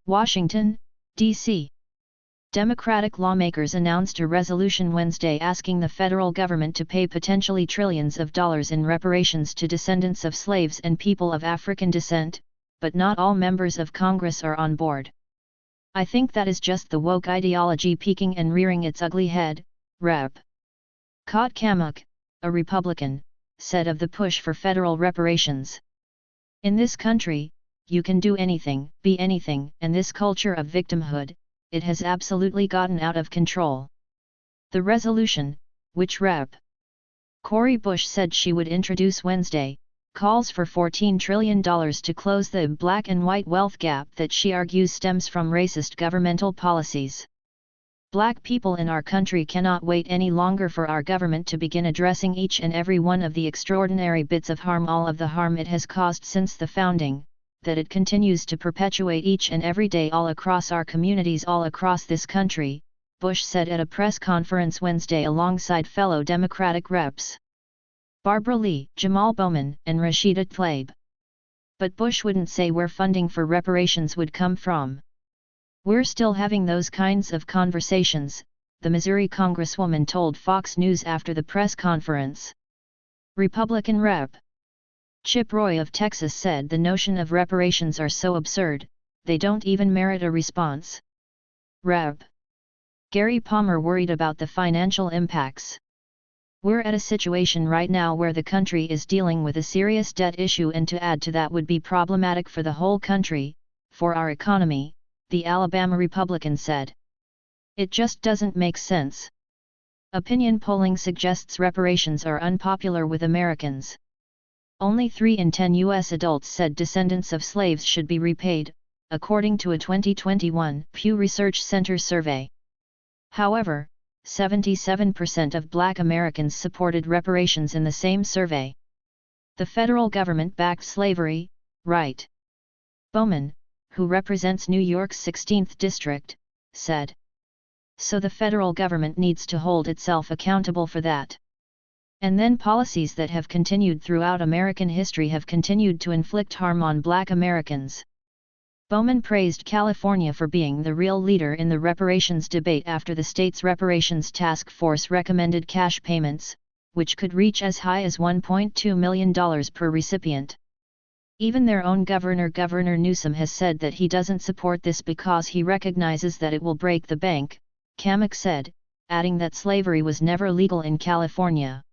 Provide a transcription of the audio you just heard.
Washington, D.C. Democratic lawmakers announced a resolution Wednesday asking the federal government to pay potentially trillions of dollars in reparations to descendants of slaves and people of African descent, but not all members of Congress are on board. "I think that is just the woke ideology peeking and rearing its ugly head," Rep. Kot Kamuk, a Republican, said of the push for federal reparations. "In this country, you can do anything, be anything, and this culture of victimhood, it has absolutely gotten out of control." The resolution, which Rep. Cori Bush said she would introduce Wednesday, calls for $14 trillion to close the black and white wealth gap that she argues stems from racist governmental policies. "Black people in our country cannot wait any longer for our government to begin addressing each and every one of the extraordinary bits of harm, all of the harm it has caused since the founding, that it continues to perpetuate each and every day all across our communities all across this country," Bush said at a press conference Wednesday alongside fellow Democratic reps. Barbara Lee, Jamal Bowman, and Rashida Tlaib. But Bush wouldn't say where funding for reparations would come from. "We're still having those kinds of conversations," the Missouri congresswoman told Fox News after the press conference. Republican Rep. Chip Roy of Texas said the notion of reparations are so absurd, they don't even merit a response. Rep. Gary Palmer worried about the financial impacts. "We're at a situation right now where the country is dealing with a serious debt issue, and to add to that would be problematic for the whole country, for our economy," the Alabama Republican said. "It just doesn't make sense." Opinion polling suggests reparations are unpopular with Americans. Only 3 in 10 U.S. adults said descendants of slaves should be repaid, according to a 2021 Pew Research Center survey. However, 77% of Black Americans supported reparations in the same survey. "The federal government backed slavery, right?" Bowman, who represents New York's 16th District, said. "So the federal government needs to hold itself accountable for that. And then policies that have continued throughout American history have continued to inflict harm on Black Americans." Bowman praised California for being the real leader in the reparations debate after the state's reparations task force recommended cash payments, which could reach as high as $1.2 million per recipient. Even their own Governor Newsom has said that he doesn't support this because he recognizes that it will break the bank, Kamuk said, adding that slavery was never legal in California.